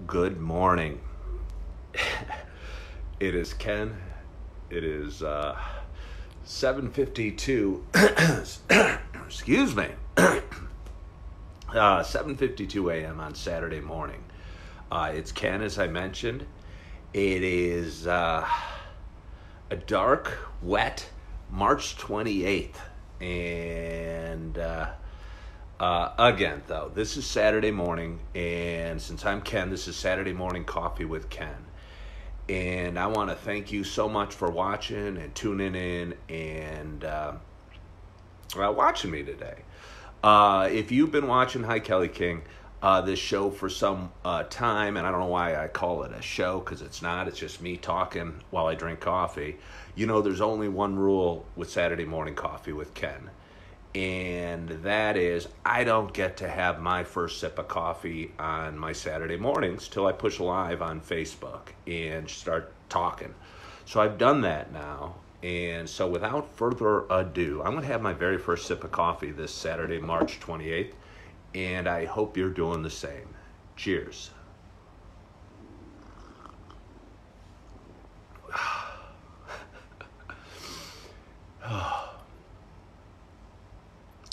Good morning. It is Ken. It is 7:52. Excuse me. 7:52 a.m. on Saturday morning. It's Ken, as I mentioned. It is a dark, wet March 28th. And again, though, this is Saturday morning. And since I'm Ken, this is Saturday Morning Coffee with Ken. And I want to thank you so much for watching and tuning in and watching me today. If you've been watching Hi Kelly King, this show for some time, and I don't know why I call it a show, because it's not. It's just me talking while I drink coffee. You know, there's only one rule with Saturday Morning Coffee with Ken, and that is I don't get to have my first sip of coffee on my Saturday mornings till I push live on Facebook and start talking. So I've done that now. And so without further ado, I'm going to have my very first sip of coffee this Saturday, March 28th. And I hope you're doing the same. Cheers.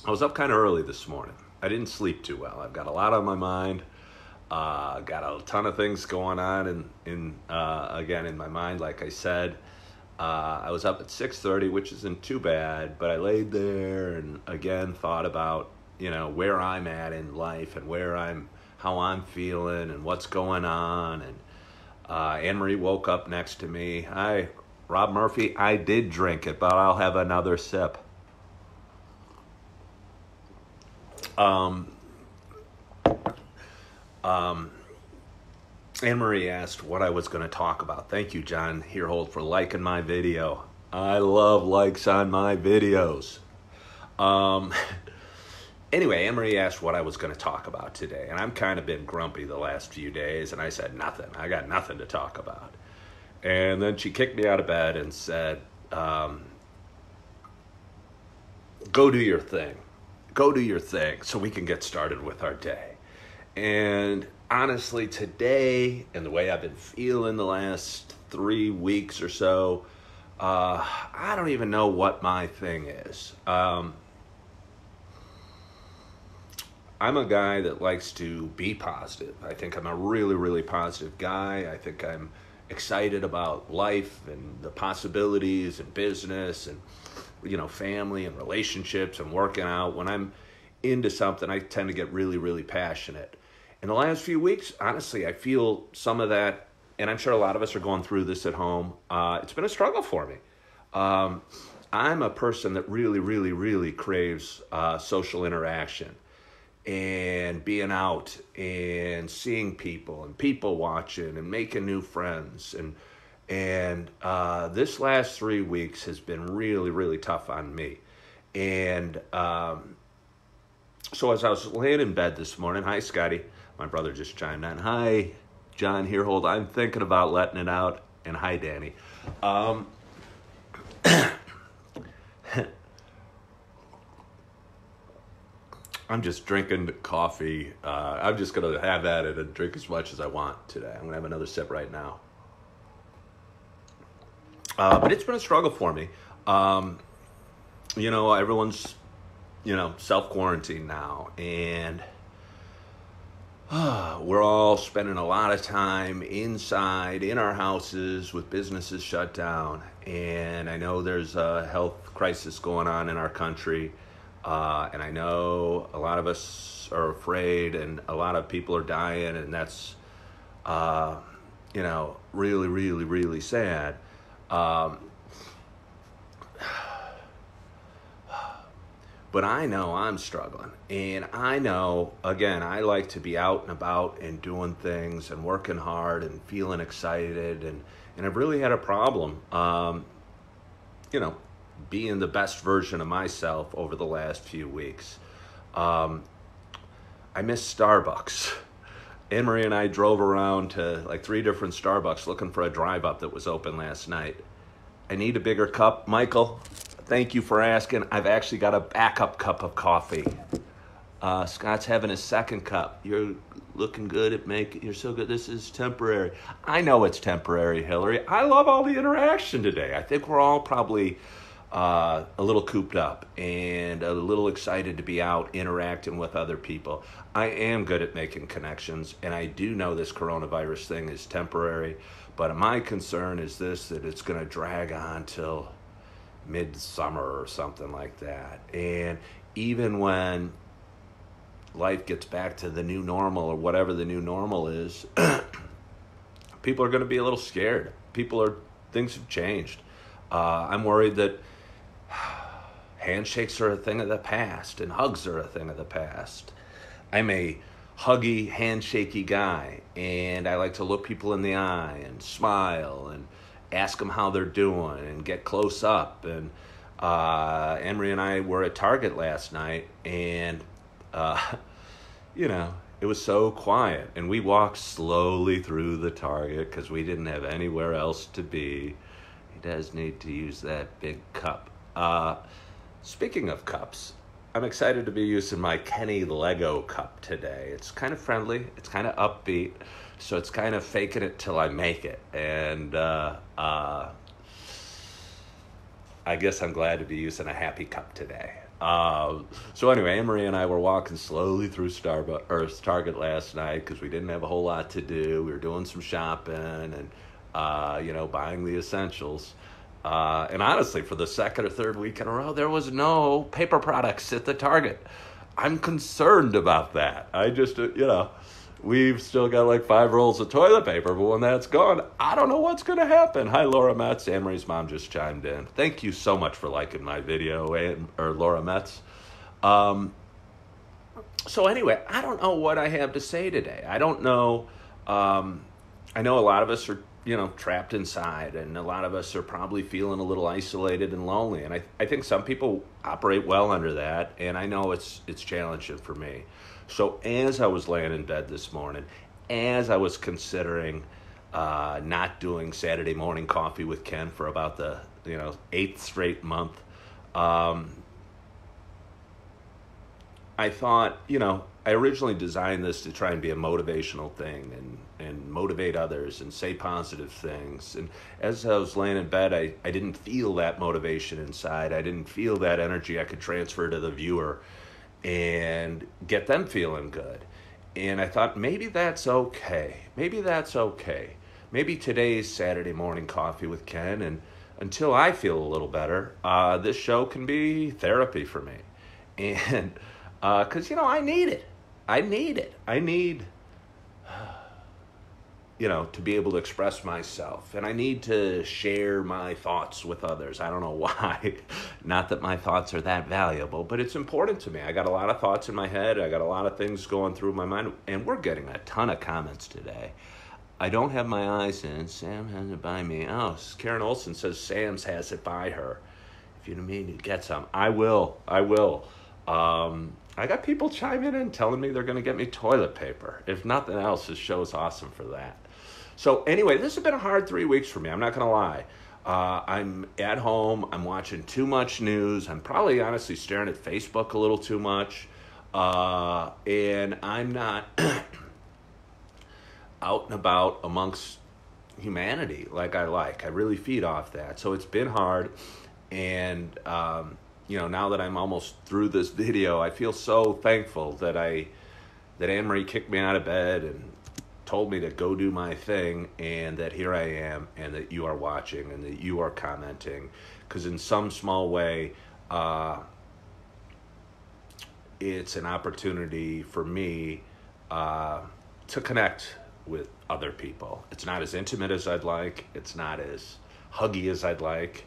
I was up kind of early this morning. I didn't sleep too well. I've got a lot on my mind. Got a ton of things going on in my mind, like I said. I was up at 6:30, which isn't too bad, but I laid there and again thought about, you know, where I'm at in life and how I'm feeling and what's going on. And Anne-Marie woke up next to me. Hi, Rob Murphy. I did drink it, but I'll have another sip. Anne-Marie asked what I was going to talk about. Thank you, John Herehold, for liking my video. I love likes on my videos. Anyway, Anne-Marie asked what I was going to talk about today, and I've kind of been grumpy the last few days, and I said nothing. I got nothing to talk about. And then she kicked me out of bed and said, go do your thing. Go do your thing so we can get started with our day. And honestly, today, and the way I've been feeling the last 3 weeks or so, I don't even know what my thing is. I'm a guy that likes to be positive. I think I'm a really, really positive guy. I think I'm excited about life and the possibilities and business and, you know, family and relationships and working out. When I'm into something, I tend to get really, really passionate. In the last few weeks, honestly, I feel some of that, and I'm sure a lot of us are going through this at home. It's been a struggle for me. I'm a person that really, really, really craves social interaction and being out and seeing people and people watching and making new friends. And this last 3 weeks has been really, really tough on me. And so as I was laying in bed this morning, hi, Scotty. My brother just chimed in. Hi, John Herehold. I'm thinking about letting it out. And hi, Danny. I'm just drinking coffee. I'm just going to have at it and drink as much as I want today. I'm going to have another sip right now. But it's been a struggle for me. You know, everyone's, you know, self-quarantined now. And we're all spending a lot of time inside, in our houses, with businesses shut down. And I know there's a health crisis going on in our country. And I know a lot of us are afraid and a lot of people are dying. And that's, you know, really, really, really sad. But I know I'm struggling, and I know, again, I like to be out and about and doing things and working hard and feeling excited, and I've really had a problem, you know, being the best version of myself over the last few weeks. I miss Starbucks. Anne-Marie and I drove around to like 3 different Starbucks looking for a drive-up that was open last night. I need a bigger cup, Michael. Thank you for asking. I've actually got a backup cup of coffee. Scott's having his second cup. You're looking good at you're so good. This is temporary. I know it's temporary, Hillary. I love all the interaction today. I think we're all probably a little cooped up and a little excited to be out interacting with other people. I am good at making connections, and I do know this coronavirus thing is temporary, but my concern is that it's going to drag on till midsummer or something like that. And even when life gets back to the new normal or whatever the new normal is, people are going to be a little scared. Things have changed. I'm worried that handshakes are a thing of the past and hugs are a thing of the past. I'm a huggy, handshakey guy, and I like to look people in the eye and smile and ask them how they're doing and get close up. And Emery and I were at Target last night, and it was so quiet, and we walked slowly through the Target because we didn't have anywhere else to be. He does need to use that big cup. Speaking of cups, I'm excited to be using my Kenny Lego cup today. It's kind of friendly, it's kind of upbeat, so it's kind of faking it till I make it. And I guess I'm glad to be using a happy cup today. So anyway, Anne-Marie and I were walking slowly through Target last night because we didn't have a whole lot to do. We were doing some shopping and, buying the essentials. And honestly, for the second or third week in a row, there was no paper products at the Target. I'm concerned about that. I just, we've still got like 5 rolls of toilet paper, but when that's gone, I don't know what's going to happen. Hi, Laura Metz. Anne-Marie's mom just chimed in. Thank you so much for liking my video, Laura Metz. So anyway, I don't know what I have to say today. I don't know. I know a lot of us are, trapped inside, and a lot of us are probably feeling a little isolated and lonely. And I think some people operate well under that, and I know it's challenging for me. So as I was laying in bed this morning, as I was considering not doing Saturday morning coffee with Ken for about the 8th straight month, I thought, I originally designed this to try and be a motivational thing and motivate others and say positive things. And as I was laying in bed, I didn't feel that motivation inside. I didn't feel that energy I could transfer to the viewer and get them feeling good. And I thought, maybe that's okay. Maybe that's okay. Maybe today's Saturday morning coffee with Ken, and until I feel a little better, this show can be therapy for me. And because, I need it. I need, to be able to express myself. And I need to share my thoughts with others. I don't know why. Not that my thoughts are that valuable, but it's important to me. I got a lot of thoughts in my head. I got a lot of things going through my mind. And we're getting a ton of comments today. I don't have my eyes in. Sam has it by me. Oh, Karen Olson says Sam's has it by her. If you need to get some, I will. I got people chiming in telling me they're going to get me toilet paper. If nothing else, this show is awesome for that. So anyway, this has been a hard 3 weeks for me. I'm not going to lie. I'm at home. I'm watching too much news. I'm probably honestly staring at Facebook a little too much. And I'm not out and about amongst humanity like I like. I really feed off that. So it's been hard. And, now that I'm almost through this video, I feel so thankful that Anne-Marie kicked me out of bed and told me to go do my thing, and that here I am, and that you are watching, and that you are commenting, because in some small way, it's an opportunity for me to connect with other people. It's not as intimate as I'd like. It's not as huggy as I'd like.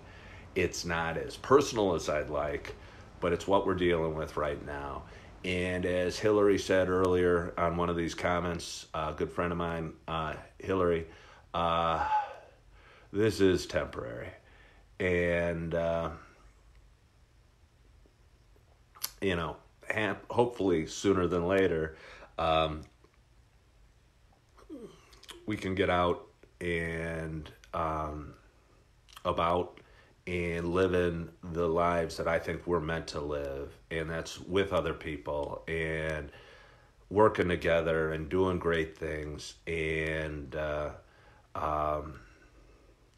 It's not as personal as I'd like, but it's what we're dealing with right now. And as Hillary said earlier on one of these comments, a good friend of mine, Hillary, this is temporary. And, hopefully sooner than later, we can get out and about and living the lives that I think we're meant to live, and that's with other people and working together and doing great things, and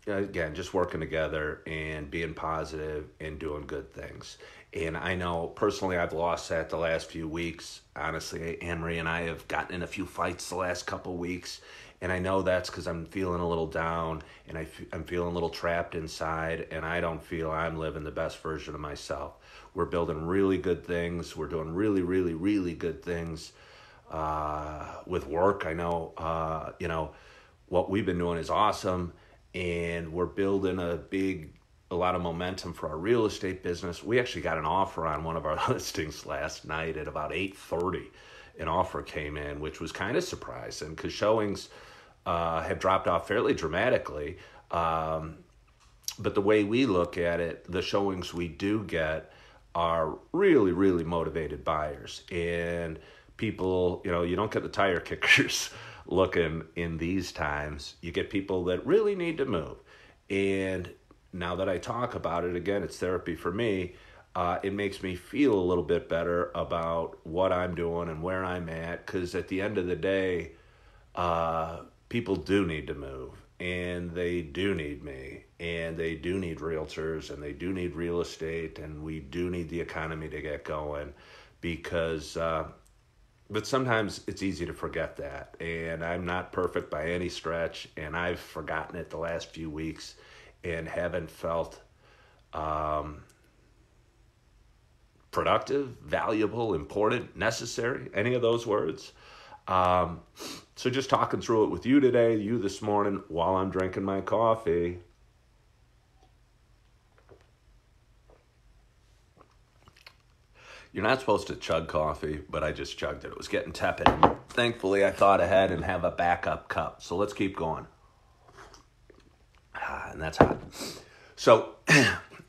again, just working together and being positive and doing good things. And I know personally I've lost that the last few weeks. Honestly, Anne-Marie and I have gotten in a few fights the last couple weeks. And I know that's because I'm feeling a little down, and I'm feeling a little trapped inside, and I don't feel I'm living the best version of myself. We're building really good things. We're doing really, really, really good things with work. I know, what we've been doing is awesome, and we're building a lot of momentum for our real estate business. We actually got an offer on one of our listings last night at about 8:30. An offer came in, which was kind of surprising because showings have dropped off fairly dramatically. But the way we look at it, the showings we do get are really, really motivated buyers. And people, you don't get the tire kickers looking in these times. You get people that really need to move. And now that I talk about it, again, it's therapy for me. It makes me feel a little bit better about what I'm doing and where I'm at, because at the end of the day, people do need to move, and they do need me, and they do need realtors, and they do need real estate, and we do need the economy to get going, because but sometimes it's easy to forget that, and I'm not perfect by any stretch, and I've forgotten it the last few weeks and haven't felt productive, valuable, important, necessary, any of those words. So just talking through it with you today, you this morning, while I'm drinking my coffee. You're not supposed to chug coffee, but I just chugged it. It was getting tepid. Thankfully, I thought ahead and have a backup cup. So let's keep going. And that's hot. So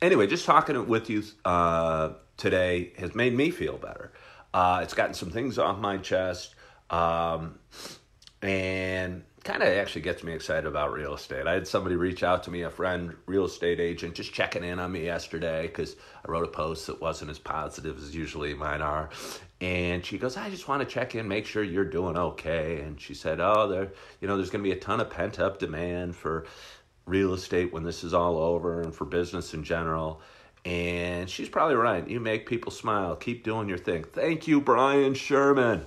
anyway, just talking with you today has made me feel better. It's gotten some things off my chest, and kind of actually gets me excited about real estate. I had somebody reach out to me, a friend, real estate agent, just checking in on me yesterday because I wrote a post that wasn't as positive as usually mine are. And she goes, I just want to check in, make sure you're doing okay. And she said, there's going to be a ton of pent-up demand for real estate when this is all over and for business in general. And she's probably right. You make people smile. Keep doing your thing. Thank you, Brian Sherman.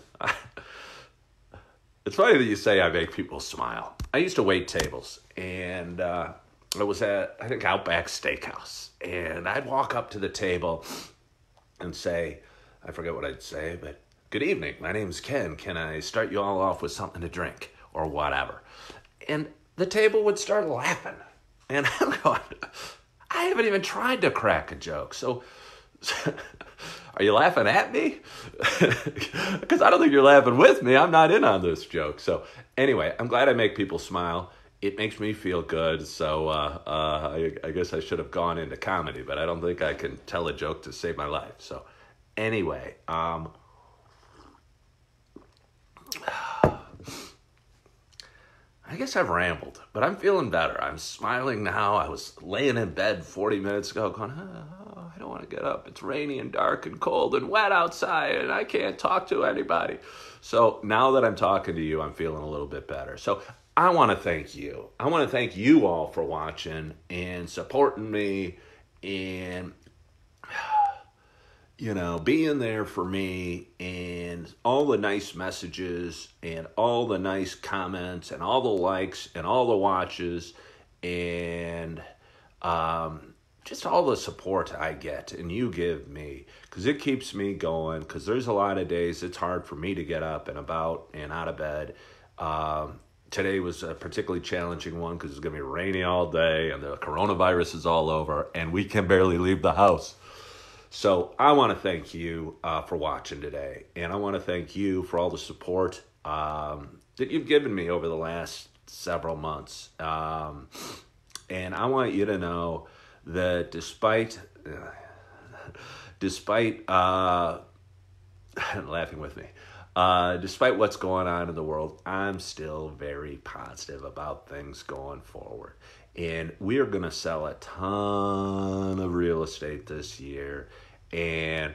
It's funny that you say I make people smile. I used to wait tables, and I was at, I think, Outback Steakhouse. And I'd walk up to the table and say, I forget what I'd say, but good evening. My name's Ken. Can I start you all off with something to drink or whatever? And the table would start laughing. And I'm going, I haven't even tried to crack a joke. So are you laughing at me? Because I don't think you're laughing with me. I'm not in on this joke. So anyway, I'm glad I make people smile. It makes me feel good. So I guess I should have gone into comedy, but I don't think I can tell a joke to save my life. So anyway, I guess I've rambled, but I'm feeling better. I'm smiling now. I was laying in bed 40 minutes ago going, I don't want to get up. It's rainy and dark and cold and wet outside, and I can't talk to anybody. So now that I'm talking to you, I'm feeling a little bit better. So I want to thank you. I want to thank you all for watching and supporting me and being there for me, and all the nice messages and all the nice comments and all the likes and all the watches and just all the support I get and you give me, because it keeps me going, because there's a lot of days it's hard for me to get up and about and out of bed. Today was a particularly challenging one because it's going to be rainy all day and the coronavirus is all over and we can barely leave the house. So I want to thank you for watching today, and I want to thank you for all the support that you've given me over the last several months. And I want you to know that despite laughing with me, despite what's going on in the world, I'm still very positive about things going forward. And we are going to sell a ton of real estate this year. And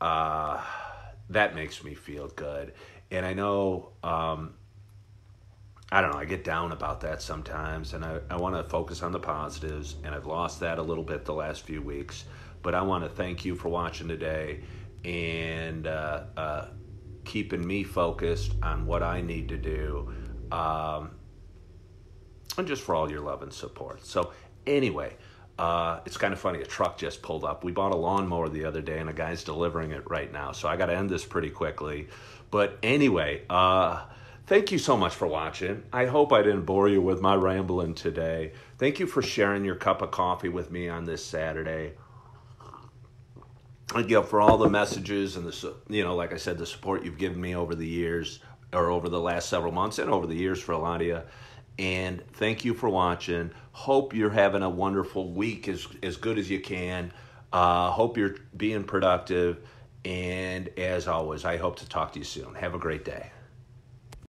that makes me feel good. And I know, I don't know, I get down about that sometimes. And I want to focus on the positives. And I've lost that a little bit the last few weeks. But I want to thank you for watching today and keeping me focused on what I need to do. And just for all your love and support. So anyway, it's kind of funny. A truck just pulled up. We bought a lawnmower the other day, and a guy's delivering it right now. So I got to end this pretty quickly. But anyway, thank you so much for watching. I hope I didn't bore you with my rambling today. Thank you for sharing your cup of coffee with me on this Saturday. Thank you for all the messages and like I said, the support you've given me over the years, or over the last several months, and over the years for a lot of you. And thank you for watching. Hope you're having a wonderful week, as good as you can. Hope you're being productive. And as always, I hope to talk to you soon. Have a great day.